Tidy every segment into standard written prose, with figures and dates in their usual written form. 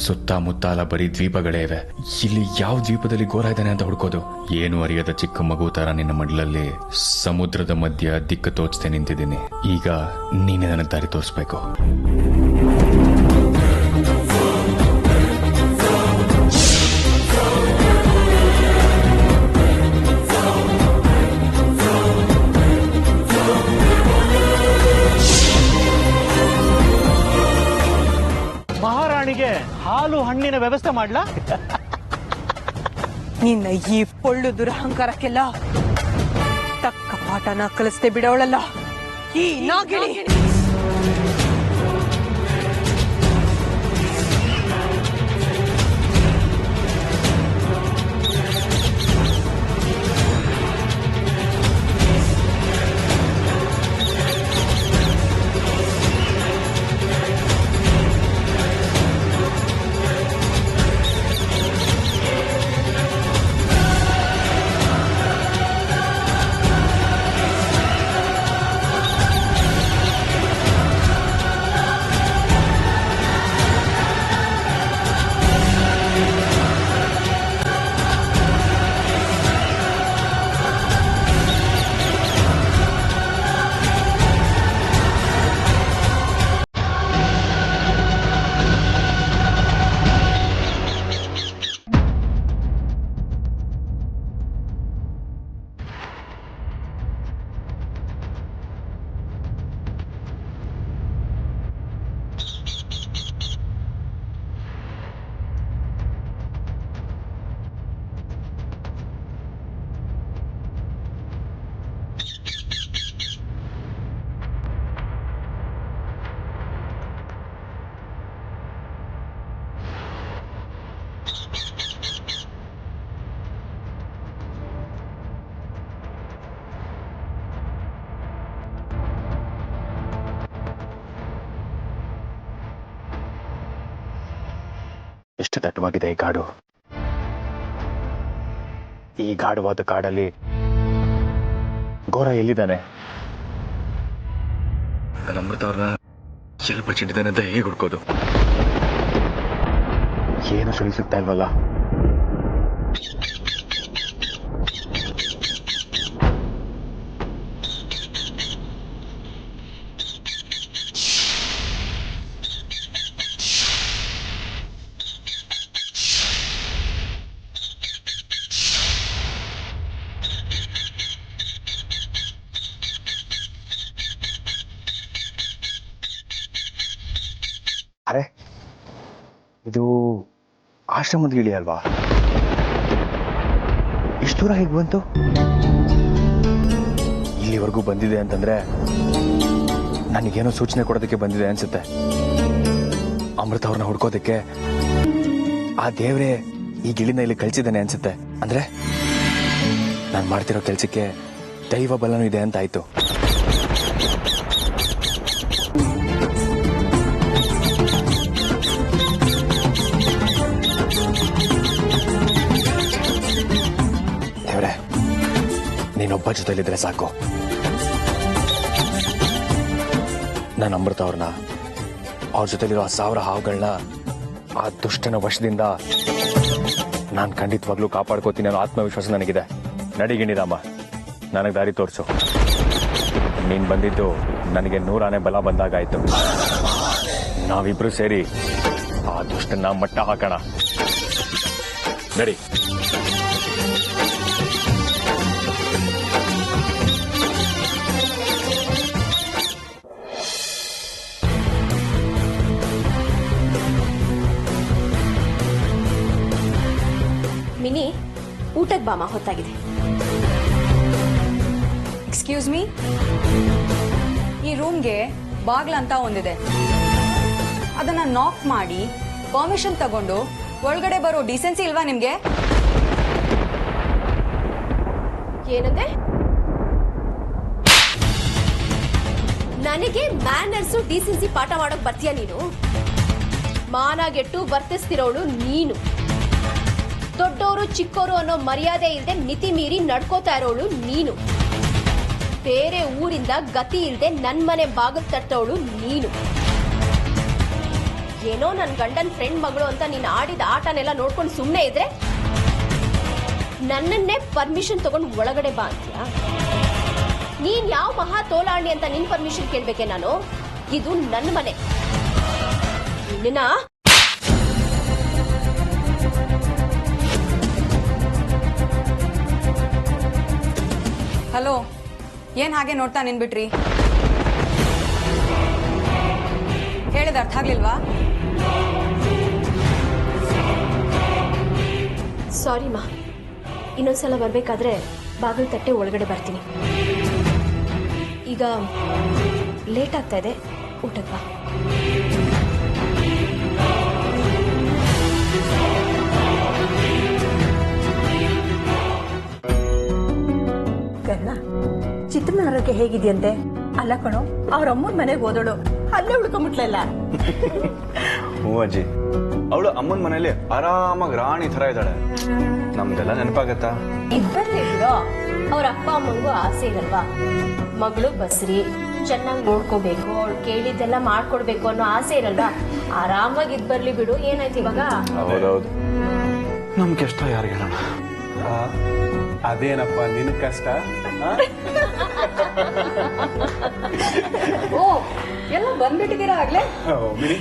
ಸುತ್ತಮುತ್ತಲ ಬರೀ ದ್ವೀಪಗಳೇ ಇವೆ. ಇಲ್ಲಿ ಯಾವ ದ್ವೀಪದಲ್ಲಿ ಗೋರ ಇದ್ದಾನೆ ಅಂತ ಹುಡ್ಕೋದು? ಏನು ಅರಿಯದ ಚಿಕ್ಕ ಮಗು ತರ ನಿನ್ನ ಮಡ್ಲಲ್ಲಿ ಸಮುದ್ರದ ಮಧ್ಯ ದಿಕ್ಕು ತೋಚ್ತೆ ನಿಂತಿದ್ದೀನಿ. ಈಗ ನೀನೇ ನನಗೆ ದಾರಿ ತೋರಿಸ್ಬೇಕು. ಮಹಾರಾಣಿಗೆ ಹಾಲು ಹಣ್ಣಿನ ವ್ಯವಸ್ಥೆ ಮಾಡ್ಲಾ? ನಿನ್ನ ಈ ಪೊಳ್ಳು ದುರಹಂಕಾರಕ್ಕೆಲ್ಲ ತಕ್ಕ ಪಾಠನ ಕಲಿಸ್ತೆ ಬಿಡೋಳಲ್ಲ ಈ ನಾಗಿಣಿ. ಎಷ್ಟು ದಟ್ಟವಾಗಿದೆ ಈ ಕಾಡು. ಈ ಗಾಢವಾದ ಕಾಡಲ್ಲಿ ಗೋರ ಎಲ್ಲಿದ್ದಾನೆ? ನನ್ನ ಅಮೃತ ಅವ್ರನ್ನ ಎಲ್ಲಿ ಬಚ್ಚಿಟ್ಟಿದ್ದಾನೆ ಅಂತ ಹೇಗೆ ಹುಡ್ಕೋದು? ಏನು ಸುಳಿ ಸಿಗ್ತಾ ಇಲ್ವಲ್ಲ. ಅರೆ, ಇದು ಆಶ್ರಮದ ಗಿಳಿ ಅಲ್ವಾ? ಇಷ್ಟು ದೂರ ಹೇಗೆ ಬಂತು? ಇಲ್ಲಿವರೆಗೂ ಬಂದಿದೆ ಅಂತಂದ್ರೆ ನನಗೇನೋ ಸೂಚನೆ ಕೊಡೋದಕ್ಕೆ ಬಂದಿದೆ ಅನ್ಸುತ್ತೆ. ಅಮೃತ ಅವ್ರನ್ನ ಹುಡ್ಕೋದಕ್ಕೆ ಆ ದೇವ್ರೆ ಈ ಗಿಳಿನ ಇಲ್ಲಿ ಕಳ್ಸಿದ್ದಾನೆ ಅನ್ಸುತ್ತೆ. ಅಂದ್ರೆ ನಾನು ಮಾಡ್ತಿರೋ ಕೆಲ್ಸಕ್ಕೆ ದೈವ ಬಲನೂ ಇದೆ ಅಂತ ಆಯ್ತು. ನೀನೊಬ್ಬ ಜೊತೆಲಿದ್ರೆ ಸಾಕು. ನಾನು ಅಮೃತ ಅವ್ರನ್ನ, ಅವ್ರ ಜೊತೆಲಿರೋ 1000 ಹಾವುಗಳನ್ನ ಆ ದುಷ್ಟನ ವಶದಿಂದ ನಾನು ಖಂಡಿತವಾಗ್ಲೂ ಕಾಪಾಡ್ಕೋತೀನಿ ಅನ್ನೋ ಆತ್ಮವಿಶ್ವಾಸ ನನಗಿದೆ. ನಡಿಗಿಣಿ ರಾಮ, ನನಗೆ ದಾರಿ ತೋರಿಸು. ನೀನ್ ಬಂದಿದ್ದು ನನಗೆ 100 ಆನೆ ಬಲ ಬಂದಾಗಾಯ್ತು. ನಾವಿಬ್ರು ಸೇರಿ ಆ ದುಷ್ಟನ್ನ ಮಟ್ಟ ಹಾಕೋಣ. ನಡಿ. ಮಿನಿ, ಊಟಕ್ಕೆ ಬಾಮ, ಹೊತ್ತಾಗಿದೆ. ಎಕ್ಸ್ಕ್ಯೂಸ್ ಮೀ, ಈ ರೂಮ್ಗೆ ಬಾಗ್ಲ ಅಂತ ಒಂದಿದೆ. ಅದನ್ನ ನಾಕ್ ಮಾಡಿ ಪರ್ಮಿಷನ್ ತಗೊಂಡು ಒಳಗಡೆ ಬರೋ ಡಿಸೆನ್ಸಿ ಇಲ್ವಾ ನಿಮ್ಗೆ? ಏನಂದೆ? ನನಗೆ ಮ್ಯಾನರ್ಸು ಡಿಸೆನ್ಸಿ ಪಾಠ ಮಾಡೋಕ್ ಬರ್ತೀಯ ನೀನು? ಮಾನಾಗೆಟ್ಟು ವರ್ತಿಸ್ತಿರೋಳು ನೀನು. ದೊಡ್ಡವರು ಚಿಕ್ಕೋರು ಅನ್ನೋ ಮರ್ಯಾದೆ ಇಲ್ಲದೆ ಮಿತಿ ಮೀರಿ ನಡ್ಕೋತಾ ಇರೋಳು ನೀನು. ಬೇರೆ ಊರಿಂದ ಗತಿ ಇಲ್ಲದೆ ನನ್ ಮನೆ ಬಾಗಿಲು ತಟ್ಟೋಳು ನೀನು. ಏನೋ ನನ್ನ ಗಂಡನ ಫ್ರೆಂಡ್ ಮಗಳು ಅಂತ ನೀನು ಆಡಿದ ಆಟನೆಲ್ಲ ನೋಡ್ಕೊಂಡು ಸುಮ್ಮನೆ ಇದ್ರೆ ನನ್ನನ್ನೇ ಪರ್ಮಿಷನ್ ತಗೊಂಡು ಒಳಗಡೆ ಬಾ ಅಂತೀಯ? ನೀನ್ ಯಾವ ಮಹಾ ತೋಲಾಣಿ ಅಂತ ನಿನ್ ಪರ್ಮಿಷನ್ ಕೇಳ್ಬೇಕೆ ನಾನು? ಇದು ನನ್ನ ಮನೆ. ನಿನ್ನ ಹಲೋ, ಏನ್ ಹಾಗೆ ನೋಡ್ತಾ ನಿನ್ಬಿಟ್ರಿ? ಹೇಳಿದ ಅರ್ಥ ಆಗ್ಲಿಲ್ವಾ? ಸಾರಿ ಮಾ, ಇನ್ನೊಂದ್ಸಲ ಬರ್ಬೇಕಾದ್ರೆ ಬಾಗಿಲು ತಟ್ಟೆ ಒಳಗಡೆ ಬರ್ತೀನಿ. ಈಗ ಲೇಟ್ ಆಗ್ತಾ ಇದೆ, ಊಟಕ್ಕೆ ಬಾ. ಕರ್ಣ, ಚಿತ್ರನ ಆರೋಗ್ಯ ಹೇಗಿದೆಯಂತೆ? ಅಲ್ಲ ಕಣೋ, ಅವ್ರ ಅಮ್ಮನ ಮನೆಗೆ ಹೋದಳು, ಅಲ್ಲೇ ಉಳ್ಕೊಂಬಿಟ್ಲಲ್ಲ. ಹ್ಞೂ ಅಜ್ಜಿ, ಅವಳು ಅಮ್ಮನ ಮನೇಲಿ ಆರಾಮಾಗಿ ರಾಣಿ ತರ ಇದ್ದಾಳೆ. ನಮ್ದೆಲ್ಲ ನೆನಪಾಗತ್ತಾ? ಇಬ್ಬರೇ ಬಿಡೋ, ಅವ್ರ ಅಪ್ಪ ಅಮ್ಮಂಗೂ ಆಸೆ ಇರಲ್ವಾ? ಮಗಳು ಬಸ್ರಿ, ಚೆನ್ನಾಗಿ ನೋಡ್ಕೋಬೇಕು, ಅವಳು ಕೇಳಿದ್ದೆಲ್ಲ ಮಾಡ್ಕೊಡ್ಬೇಕು ಅನ್ನೋ ಆಸೆ ಇರಲ್ವಾ? ಆರಾಮಾಗಿ ಇದ್ ಬರ್ಲಿ ಬಿಡು, ಏನಾಯ್ತು ಇವಾಗ? ಹೌದೌದು, ನಮ್ ಕಷ್ಟ ಯಾರಿಗೆ ಹೇಳೋಣ? ಅದೇನಪ್ಪ ನಿನ್ ಕಷ್ಟ? ಓ, ಎಲ್ಲ ಬಂದ್ಬಿಟ್ಟಿದ್ದೀರಾ ಆಗ್ಲೇ? ಮಿನಿ,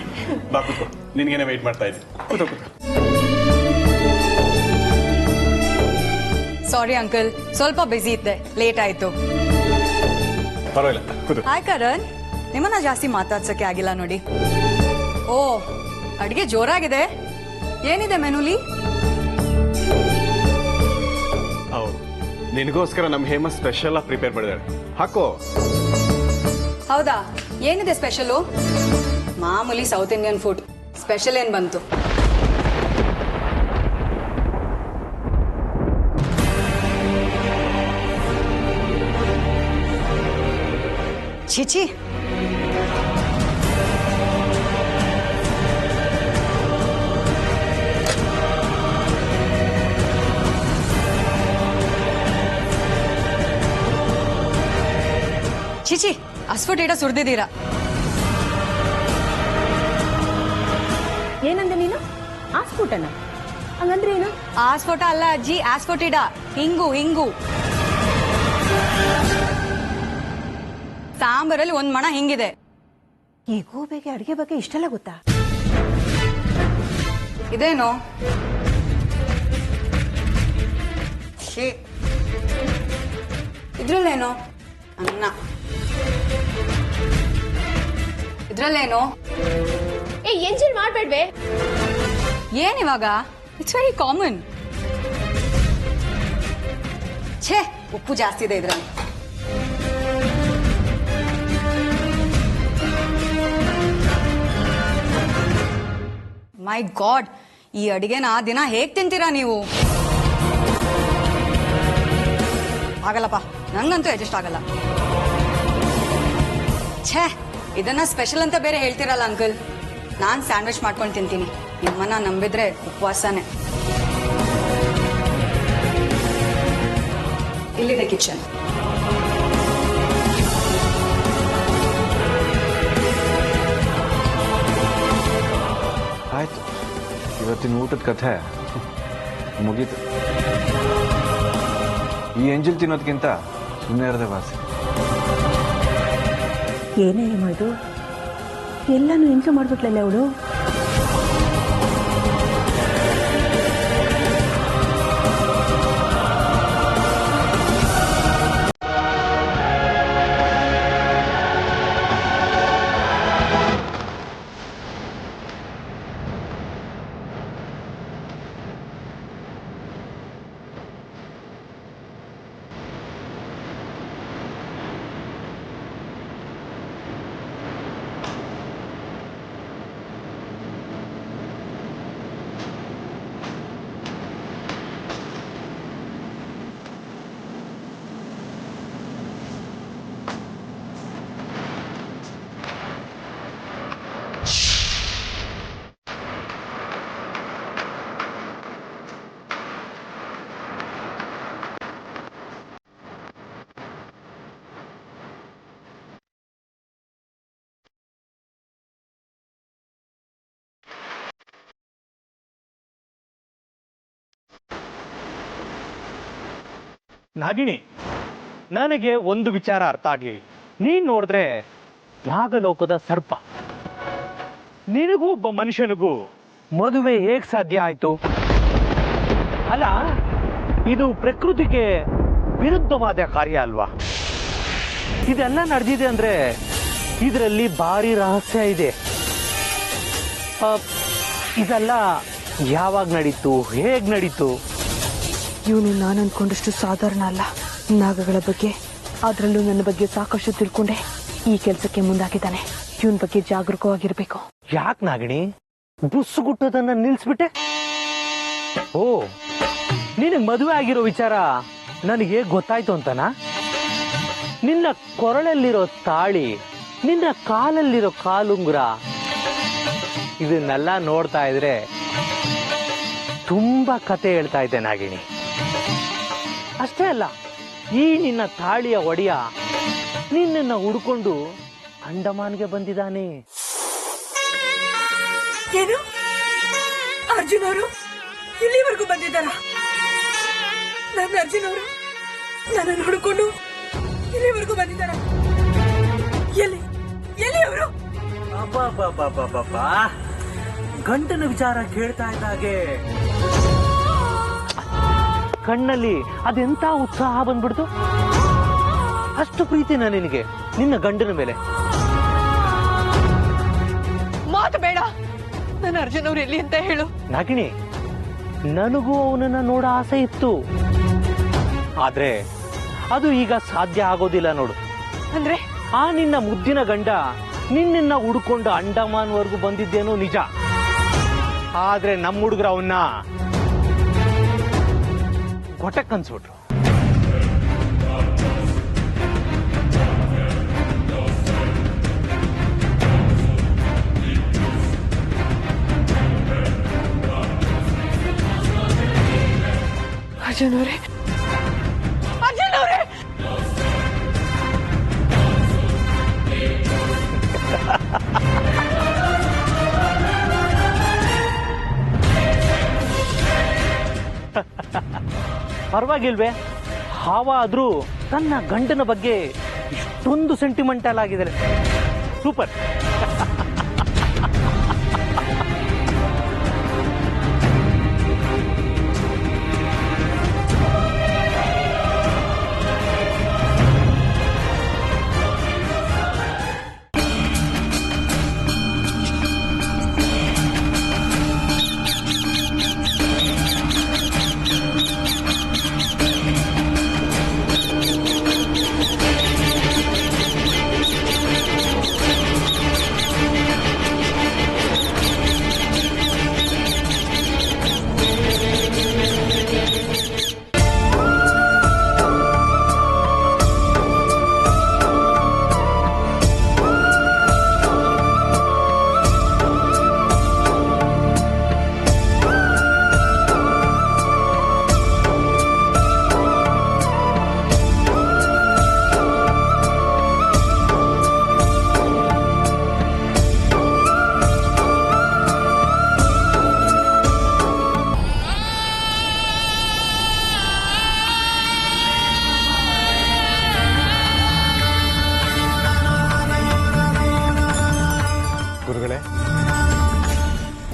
ಬಾ ಕೂತ್ಕೋ, ನಿನ್ಗೇನೆ ವೆಯ್ಟ್ ಮಾಡ್ತಾ ಇದ್ದೆ. ಕೂತ್ಕೋ ಕೂತ್ಕೋ. ಸಾರಿ ಅಂಕಲ್, ಸ್ವಲ್ಪ ಬಿಸಿ ಇದ್ದೆ, ಲೇಟ್ ಆಯ್ತು. ಪರವಾಗಿಲ್ಲ, ಕೂತ್ಕೋ. ಹಾಯ್ ಕರಣ್, ನಿಮ್ಮನ್ನ ಜಾಸ್ತಿ ಮಾತಾಡ್ಸಕ್ಕೆ ಆಗಿಲ್ಲ ನೋಡಿ. ಓ, ಅಡಿಗೆ ಜೋರಾಗಿದೆ. ಏನಿದೆ ಮೆನುಲಿ? ಹೌದು, ನಿನಗೋಸ್ಕರ ನಮ್ ಹೇಮ ಸ್ಪೆಷಲ್ ಆಗಿ ಪ್ರಿಪೇರ್ ಮಾಡಿದಾಳೆ, ಹಾಕೋ. ಹೌದಾ, ಏನಿದೆ ಸ್ಪೆಷಲು? ಮಾಮೂಲಿ ಸೌತ್ ಇಂಡಿಯನ್ ಫುಡ್, ಸ್ಪೆಷಲ್ ಏನ್ ಬಂತು? ಛೀ, ಚಿಚಿ, ಅಸ್ಫುಟೀಟ ಸುರಿದಿದ್ದೀರಾ. ಏನಂದೆ ನೀನು? ಆಸ್ಫೋಟನ? ಹಂಗಂದ್ರೆ ಏನು? ಆಸ್ಫೋಟ ಅಲ್ಲ ಅಜ್ಜಿ, ಆಸ್ಫೋಟಿಡ, ಹಿಂಗು. ಸಾಂಬಾರಲ್ಲಿ ಒಂದ್ ಮಣ ಹಿಂಗಿದೆ. ಈ ಗೋಬೆಗೆ ಅಡಿಗೆ ಬಗ್ಗೆ ಇಷ್ಟೆಲ್ಲ ಗೊತ್ತಾ? ಇದೇನು? ಛೀ, ಇದ್ರಲ್ಲೇನು? ಅನ್ನ. ಇದ್ರಲ್ಲೇನು? ಏ, ಎಂಜಿನ್ ಮಾಡ್ಬೇಡ್ವೆ. ಏನಿವಾಗ? It's very common. ಛೇ, ಉಪ್ಪು ಜಾಸ್ತಿ ಇದೆ ಇದ್ರಲ್ಲಿ. ಮೈ ಗಾಡ್, ಈ ಅಡಿಗೆನ ದಿನ ಹೇಗ್ ತಿಂತೀರಾ ನೀವು? ಆಗಲ್ಲಪ್ಪ, ನಂಗಂತೂ ಅಡ್ಜಸ್ಟ್ ಆಗಲ್ಲ. ಛೇ, ಇದನ್ನ ಸ್ಪೆಷಲ್ ಅಂತ ಬೇರೆ ಹೇಳ್ತಿರಲ್ಲ ಅಂಕಲ್. ನಾನ್ ಸ್ಯಾಂಡ್ವಿಚ್ ಮಾಡ್ಕೊಂಡು ತಿಂತೀನಿ, ನಿಮ್ಮನ್ನ ನಂಬಿದ್ರೆ ಉಪವಾಸನೆ. ಇಲ್ಲಿದೆ ಕಿಚನ್. ಆಯ್ತು, ಇವತ್ತಿನ ಊಟದ ಕಥೆ ಮುಗೀತು. ಈ ಎಂಜಲ್ ತಿನ್ನೋದಕ್ಕಿಂತ ಸುಮ್ಮನೆ ಇರದೆ ವಾಸಿ. ಏನೇ ಇದು? ಎಲ್ಲಾನು ಎಂಟು ಮಾಡ್ಬಿಟ್ಲಲ್ಲ ಅವಳು. ನಾಗಿಣಿ, ನನಗೆ ಒಂದು ವಿಚಾರ ಅರ್ಥ ಆಗ್ಲಿ. ನೀನ್ ನೋಡಿದ್ರೆ ನಾಗಲೋಕದ ಸರ್ಪ. ನಿನಗೂ ಒಬ್ಬ ಮನುಷ್ಯನಿಗೂ ಮದುವೆ ಹೇಗ್ ಸಾಧ್ಯ ಆಯ್ತು? ಅಲ್ಲ, ಇದು ಪ್ರಕೃತಿಗೆ ವಿರುದ್ಧವಾದ ಕಾರ್ಯ ಅಲ್ವಾ? ಇದೆಲ್ಲ ನಡೆದಿದೆ ಅಂದ್ರೆ ಇದರಲ್ಲಿ ಭಾರಿ ರಹಸ್ಯ ಇದೆ. ಇದೆಲ್ಲ ಯಾವಾಗ ನಡೀತು, ಹೇಗ್ ನಡೀತು? ಇವನು ನಾನು ಅನ್ಕೊಂಡಷ್ಟು ಸಾಧಾರಣ ಅಲ್ಲ. ನಾಗಗಳ ಬಗ್ಗೆ, ಅದರಲ್ಲೂ ನನ್ನ ಬಗ್ಗೆ ಸಾಕಷ್ಟು ತಿಳ್ಕೊಂಡೆ ಈ ಕೆಲಸಕ್ಕೆ ಮುಂದಾಗಿದ್ದಾನೆ. ಇವನ್ ಬಗ್ಗೆ ಜಾಗರೂಕವಾಗಿರ್ಬೇಕು. ಯಾಕೆ ನಾಗಿಣಿ ಬುಸ್ಸುಗುಟ್ಟೋದನ್ನ ನಿಲ್ಸ್ಬಿಟ್ಟೆ? ಓ, ನಿನಗೆ ಮದುವೆ ಆಗಿರೋ ವಿಚಾರ ನನಗೆ ಗೊತ್ತಾಯ್ತು ಅಂತನಾ? ನಿನ್ನ ಕೊರಳಲ್ಲಿರೋ ತಾಳಿ, ನಿನ್ನ ಕಾಲಲ್ಲಿರೋ ಕಾಲುಂಗುರ, ಇದನ್ನೆಲ್ಲ ನೋಡ್ತಾ ಇದ್ರೆ ತುಂಬಾ ಕತೆ ಹೇಳ್ತಾ ಇದ್ದೆ ನಾಗಿಣಿ. ಅಷ್ಟೇ ಅಲ್ಲ, ಈ ನಿನ್ನ ತಾಳಿಯ ಒಡೆಯ ನಿನ್ನನ್ನು ಹುಡ್ಕೊಂಡು ಅಂಡಮಾನ್ಗೆ ಬಂದಿದ್ದಾನೆ. ಏನು, ಅರ್ಜುನ್ ಅವರು ಇಲ್ಲಿವರೆಗೂ ಬಂದಿದ್ದಾರ? ನನ್ನ ಅರ್ಜುನ್ ಅವರು ನನ್ನನ್ನು ಹುಡುಕೊಂಡು ಇಲ್ಲಿವರೆಗೂ ಬಂದಿದ್ದಾರ? ಎಲ್ಲಿ ಎಲ್ಲಿ ಅವರು? ಗಂಟನ ವಿಚಾರ ಕೇಳ್ತಾ ಇದ್ದಾಗೆ ಕಣ್ಣಲ್ಲಿ ಅದೆಂತ ಉತ್ಸಾಹ ಬಂದ್ಬಿಡ್ತು. ಅಷ್ಟು ಪ್ರೀತಿನ ನಿನಗೆ ನಿನ್ನ ಗಂಡನ ಮೇಲೆ? ಮಾತು ಬೇಡ, ನನ್ನ ಅರ್ಜುನ್ ಅವ್ರು ಎಲ್ಲಿ ಅಂತ ಹೇಳು. ನಾಗಿಣಿ, ನನಗೂ ಅವನನ್ನ ನೋಡ ಆಸೆ ಇತ್ತು, ಆದ್ರೆ ಅದು ಈಗ ಸಾಧ್ಯ ಆಗೋದಿಲ್ಲ ನೋಡು. ಅಂದ್ರೆ ಆ ನಿನ್ನ ಮುದ್ದಿನ ಗಂಡ ನಿನ್ನ ಹುಡ್ಕೊಂಡು ಅಂಡಮಾನ್ವರೆಗೂ ಬಂದಿದ್ದೇನೋ ನಿಜ, ಆದ್ರೆ ನಮ್ಮ ಹುಡುಗರು ಅವನ್ನ ಗೊಟಕ್ ಅನ್ಸ್ಬಿಟ್ರು. ಅರ್ಜುನ್ ಅವರೇ, ಅರ್ಜುನ್ ಅವರೇ! ಪರವಾಗಿಲ್ವೇ? ಹಾವ ಆದ್ರೂ ತನ್ನ ಗಂಡನ ಬಗ್ಗೆ ಇಷ್ಟೊಂದು ಸೆಂಟಿಮೆಂಟಲ್ ಆಗಿದ್ದಾರೆ. ಸೂಪರ್.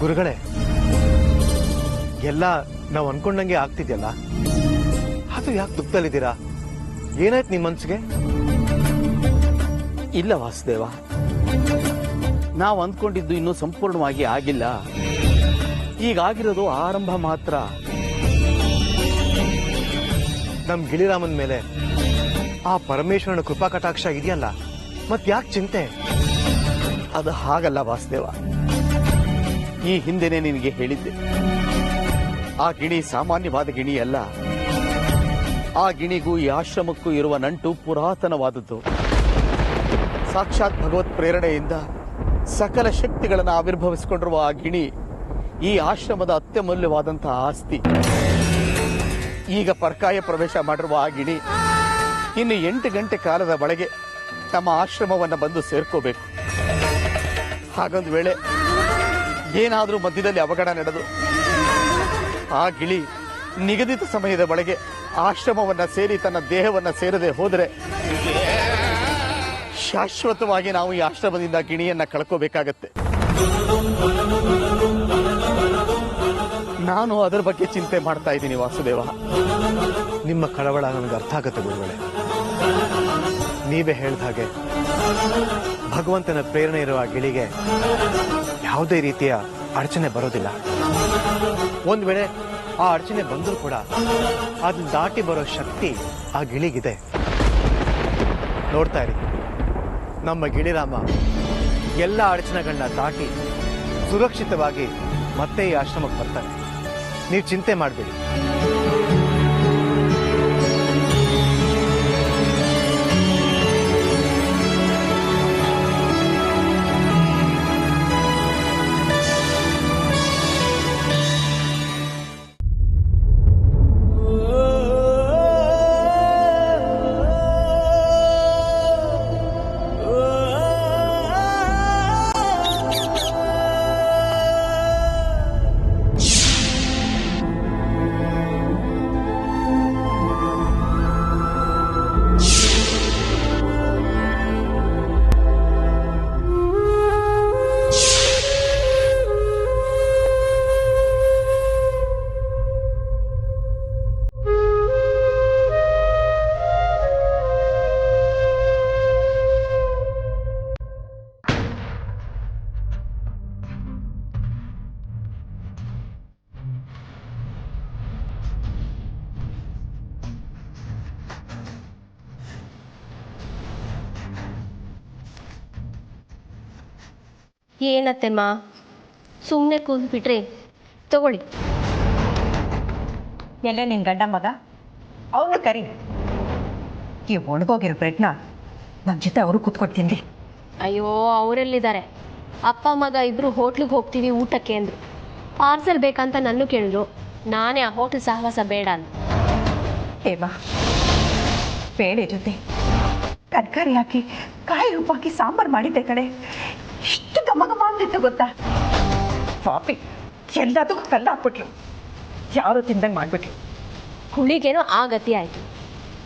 ಗುರುಗಳೇ, ಎಲ್ಲ ನಾವು ಅನ್ಕೊಂಡಂಗೆ ಆಗ್ತಿದ್ಯಲ್ಲ, ಅದು ಯಾಕೆ ದುಃಖದಲ್ಲಿದ್ದೀರಾ? ಏನಾಯ್ತು ನಿಮ್ಮ ಮನ್ಸಿಗೆ? ಇಲ್ಲ ವಾಸುದೇವ, ನಾವು ಅಂದ್ಕೊಂಡಿದ್ದು ಇನ್ನೂ ಸಂಪೂರ್ಣವಾಗಿ ಆಗಿಲ್ಲ. ಈಗಾಗಿರೋದು ಆರಂಭ ಮಾತ್ರ. ನಮ್ ಗಿಳಿರಾಮನ್ ಮೇಲೆ ಆ ಪರಮೇಶ್ವರನ ಕೃಪಾ ಕಟಾಕ್ಷ ಇದೆಯಲ್ಲ, ಮತ್ ಯಾಕೆ ಚಿಂತೆ? ಅದು ಹಾಗಲ್ಲ ವಾಸುದೇವ. ಈ ಹಿಂದೆನೆ ನಿನಗೆ ಹೇಳಿದ್ದೆ, ಆ ಗಿಣಿ ಸಾಮಾನ್ಯವಾದ ಗಿಣಿ ಅಲ್ಲ. ಆ ಗಿಣಿಗೂ ಈ ಆಶ್ರಮಕ್ಕೂ ಇರುವ ನಂಟು ಪುರಾತನವಾದದ್ದು. ಸಾಕ್ಷಾತ್ ಭಗವತ್ ಪ್ರೇರಣೆಯಿಂದ ಸಕಲ ಶಕ್ತಿಗಳನ್ನು ಆವಿರ್ಭವಿಸಿಕೊಂಡಿರುವ ಆ ಗಿಣಿ ಈ ಆಶ್ರಮದ ಅತ್ಯಮೂಲ್ಯವಾದಂತಹ ಆಸ್ತಿ. ಈಗ ಪರ್ಕಾಯ ಪ್ರವೇಶ ಮಾಡಿರುವ ಆ ಗಿಣಿ ಇನ್ನು 8 ಗಂಟೆ ಕಾಲದ ಒಳಗೆ ನಮ್ಮ ಆಶ್ರಮವನ್ನು ಬಂದು ಸೇರ್ಕೋಬೇಕು. ಹಾಗೊಂದು ವೇಳೆ ಏನಾದರೂ ಮಧ್ಯದಲ್ಲಿ ಅವಘಡ ನಡೆದು ಆ ಗಿಳಿ ನಿಗದಿತ ಸಮಯದ ಒಳಗೆ ಆಶ್ರಮವನ್ನ ಸೇರಿ ತನ್ನ ದೇಹವನ್ನ ಸೇರದೆ ಹೋದರೆ ಶಾಶ್ವತವಾಗಿ ನಾವು ಈ ಆಶ್ರಮದಿಂದ ಗಿಣಿಯನ್ನ ಕಳ್ಕೋಬೇಕಾಗತ್ತೆ. ನಾನು ಅದರ ಬಗ್ಗೆ ಚಿಂತೆ ಮಾಡ್ತಾ ಇದ್ದೀನಿ ವಾಸುದೇವ. ನಿಮ್ಮ ಕಳವಳ ನನಗೆ ಅರ್ಥ ಆಗತ್ತೆ ಗುರುಗಳೇ. ನೀವೇ ಹೇಳಿದ ಹಾಗೆ ಭಗವಂತನ ಪ್ರೇರಣೆ ಇರುವ ಗಿಳಿಗೆ ಯಾವುದೇ ರೀತಿಯ ಅಡಚಣೆ ಬರೋದಿಲ್ಲ. ಒಂದ್ ವೇಳೆ ಆ ಅಡಚಣೆ ಬಂದರೂ ಕೂಡ ಅದನ್ನ ದಾಟಿ ಬರೋ ಶಕ್ತಿ ಆ ಗಿಳಿಗಿದೆ. ನೋಡ್ತಾ ಇರಿ, ನಮ್ಮ ಗಿಳಿರಾಮ ಎಲ್ಲ ಅಡಚಣೆಗಳನ್ನ ದಾಟಿ ಸುರಕ್ಷಿತವಾಗಿ ಮತ್ತೆ ಈ ಆಶ್ರಮಕ್ಕೆ ಬರ್ತಾನೆ. ನೀವು ಚಿಂತೆ ಮಾಡಬೇಡಿ. ಏನತ್ತೆಮ್ಮ ಸುಮ್ಮನೆ ಕೂತ್ಬಿಟ್ರಿ, ತಗೊಳ್ಳಿ. ಎಲ್ಲ ನಿನ್ನ ಗಂಡ ಮಗ ಅವನು ಕರಿ. ಈ ಒಣಗೋಗಿರೋ ಬ್ರೆಡ್ನ ನಮ್ಮ ಜೊತೆ ಅವರು ಕೂತ್ಕೊಡ್ತೀನಿ. ಅಯ್ಯೋ, ಅವರೆಲ್ಲಿದ್ದಾರೆ? ಅಪ್ಪ ಮಗ ಇಬ್ಬರು ಹೋಟ್ಲಿಗೆ ಹೋಗ್ತೀವಿ ಊಟಕ್ಕೆ ಅಂದರು. ಪಾರ್ಸೆಲ್ ಬೇಕಂತ ನನ್ನೂ ಕೇಳಿದ್ರು. ನಾನೇ ಆ ಹೋಟ್ಲ್ ಸಹವಾಸ ಬೇಡ ಅಂತ. ಹೇಮಾ, ಬೇಳೆ ಜೊತೆ ತರಕಾರಿ ಹಾಕಿ ಕಾಯಿ ಉಪ್ಪಾಕಿ ಸಾಂಬಾರು ಮಾಡಿದ್ದೆ ಕಡೆ. ಇಷ್ಟು ಘಮ ಘಮ ಅಂತಿತ್ತು ಗೊತ್ತಾ? ಪಾಪಿ ಎಲ್ಲದಕ್ಕೂ ಕಲ್ಲ ಹಾಕ್ಬಿಟ್ರು. ಯಾರು ತಿಂದಂಗೆ ಮಾಡಿಬಿಟ್ರು. ಹುಳಿಗೇನೋ ಆ ಗತಿ ಆಯಿತು.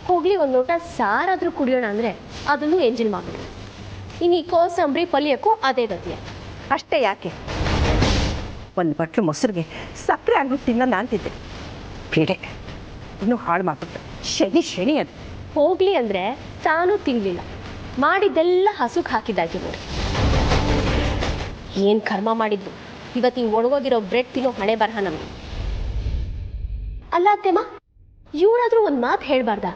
ಹೋಗ್ಲಿ, ಒಂದು ಲೋಟ ಸಾರಾದರೂ ಕುಡಿಯೋಣ ಅಂದರೆ ಅದನ್ನು ಎಂಜಿಲ್ ಮಾಡಿಬಿಟ್ರು. ಇನ್ನು ಈ ಕೋಸಂಬರಿ ಪಲ್ಯಕ್ಕೂ ಅದೇ ಗತಿಯ. ಅಷ್ಟೇ ಯಾಕೆ, ಒಂದು ಬಟ್ಲು ಮೊಸರಿಗೆ ಸಕ್ಕರೆ ಆಗ್ಬಿಟ್ಟು ತಿನ್ನೋಣ ಅಂತಿದ್ದೆ. ಬೇಳೆ ಇನ್ನೂ ಹಾಳು ಮಾಡ್ಬಿಟ್ಟು. ಶನಿ ಅದು. ಹೋಗ್ಲಿ ಅಂದರೆ ತಾನೂ ತಿನ್ನಲಿಲ್ಲ. ಮಾಡಿದ್ದೆಲ್ಲ ಹಸುಗೆ ಹಾಕಿದ್ದಾಯ್ತು ನೋಡಿ. ಏನು ಕರ್ಮ ಮಾಡಿದ್ದು. ಇವತ್ತು ಹಿಂಗೆ ಒಣಗೋಗಿರೋ ಬ್ರೆಡ್ ತಿನ್ನೋ ಹಣೆ ಬರಹ ನಮಗೆ. ಅಲ್ಲ ಅತ್ತೆಮ್ಮ, ಇವರಾದ್ರೂ ಒಂದು ಮಾತು ಹೇಳಬಾರ್ದ?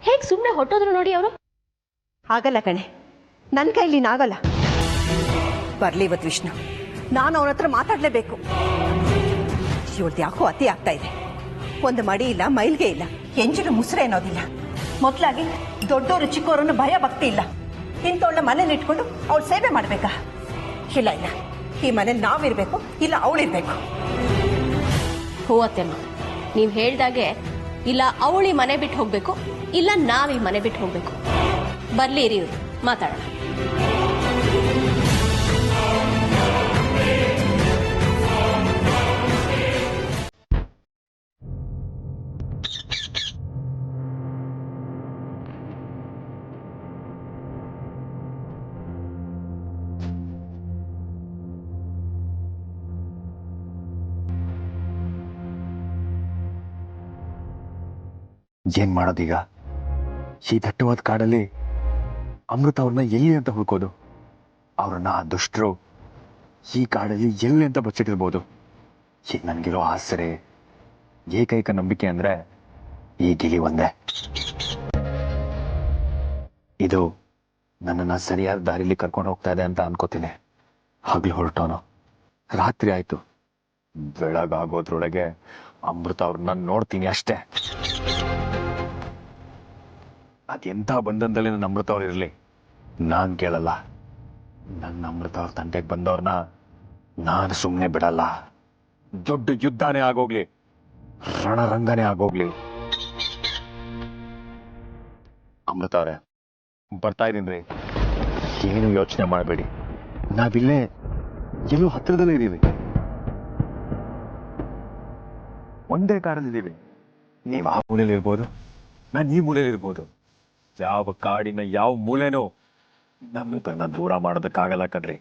ಹೇಗೆ ಸುಮ್ಮನೆ ಹೊಟ್ಟೋದ್ರು ನೋಡಿ ಅವರು. ಆಗಲ್ಲ ಕಣೆ, ನನ್ನ ಕೈಲಿ ನಾಗಲ್ಲ. ಬರಲಿ ಇವತ್ತು ವಿಷ್ಣು, ನಾನು ಅವನ ಹತ್ರ ಮಾತಾಡಲೇಬೇಕು. ಇವತ್ತು ಯಾಕೋ ಅತಿ ಆಗ್ತಾ ಇದೆ. ಒಂದು ಮಡಿ ಇಲ್ಲ, ಮೈಲ್ಗೆ ಇಲ್ಲ, ಎಂಜಿನ ಮುಸ್ರೆ ಅನ್ನೋದಿಲ್ಲ. ಮೊದಲಾಗಿ ದೊಡ್ಡವರು ಚಿಕ್ಕವರನ್ನು ಭಯ ಭಕ್ತಿ ಇಲ್ಲ. ಇಂಥವಳ ಮನೇಲಿ ಇಟ್ಕೊಂಡು ಅವಳು ಸೇವೆ ಮಾಡಬೇಕಾ? ಇಲ್ಲ ಇಲ್ಲ, ಈ ಮನೇಲಿ ನಾವಿರ್ಬೇಕು, ಇಲ್ಲ ಅವಳಿರ್ಬೇಕು. ಹೋ ಅತ್ತೆಮ್ಮ, ನೀವು ಹೇಳ್ದಾಗೆ ಇಲ್ಲ ಅವಳಿ ಮನೆ ಬಿಟ್ಟು ಹೋಗ್ಬೇಕು, ಇಲ್ಲ ನಾವೀ ಮನೆ ಬಿಟ್ಟು ಹೋಗ್ಬೇಕು. ಬರ್ಲಿ ಇರಿ, ಇವರು ಮಾತಾಡೋಣ. ಏನ್ ಮಾಡೋದೀಗ? ಈ ದಟ್ಟವಾದ ಕಾಡಲ್ಲಿ ಅಮೃತ ಅವ್ರನ್ನ ಎಲ್ಲಿ ಅಂತ ಹುಡ್ಕೋದು? ಅವ್ರನ್ನ ಆ ದುಷ್ಟರು ಈ ಕಾಡಲ್ಲಿ ಎಲ್ಲಿ ಅಂತ ಬಚ್ಚಿಟ್ಟಿರ್ಬೋದು. ಈಗ ನನಗಿರೋ ಆಸರೆ, ಏಕೈಕ ನಂಬಿಕೆ ಅಂದ್ರೆ ಈ ಗಿಳಿ ಒಂದೇ. ಇದು ನನ್ನನ್ನು ಸರಿಯಾದ ದಾರಿಲಿ ಕರ್ಕೊಂಡು ಹೋಗ್ತಾ ಇದೆ ಅಂತ ಅನ್ಕೋತೀನಿ. ಹಗ್ಲು ಹೊರಟವನು, ರಾತ್ರಿ ಆಯ್ತು. ಬೆಳಗಾಗೋದ್ರೊಳಗೆ ಅಮೃತ ಅವ್ರನ್ನ ನೋಡ್ತೀನಿ ಅಷ್ಟೇ. ಅದೆಂಥ ಬಂಧನದಲ್ಲಿ ನನ್ನ ಅಮೃತ ಅವ್ರು ಇರಲಿ, ನಾನು ಕೇಳಲ್ಲ. ನನ್ನ ಅಮೃತ ಅವ್ರ ತಂಟೆಗೆ ಬಂದವ್ರನ್ನ ನಾನು ಸುಮ್ಮನೆ ಬಿಡಲ್ಲ. ದೊಡ್ಡ ಯುದ್ಧನೇ ಆಗೋಗ್ಲಿ, ರಣರಂಗನೇ ಆಗೋಗ್ಲಿ. ಅಮೃತ ಅವರೇ, ಬರ್ತಾ ಇದೀನಿ. ಏನು ಯೋಚನೆ ಮಾಡಬೇಡಿ, ನಾವಿಲ್ಲೇ ಎಲ್ಲೋ ಹತ್ತಿರದಲ್ಲೇ ಇದ್ದೀವಿ. ಒಂದೇ ಕಾರಲ್ಲಿದ್ದೀವಿ. ನೀವು ಆ ಮೂಲೆಯಲ್ಲಿ ಇರ್ಬೋದು, ನಾನು ಈ ಮೂಲೆಯಲ್ಲಿ ಇರ್ಬೋದು. ಯಾವ ಕಾಡಿನ ಯಾವ ಮೂಲೆನೂ ನಮ್ಮನ್ನ ದೂರ ಮಾಡೋದಕ್ಕಾಗಲ್ಲ ಕಣ್ರಿ.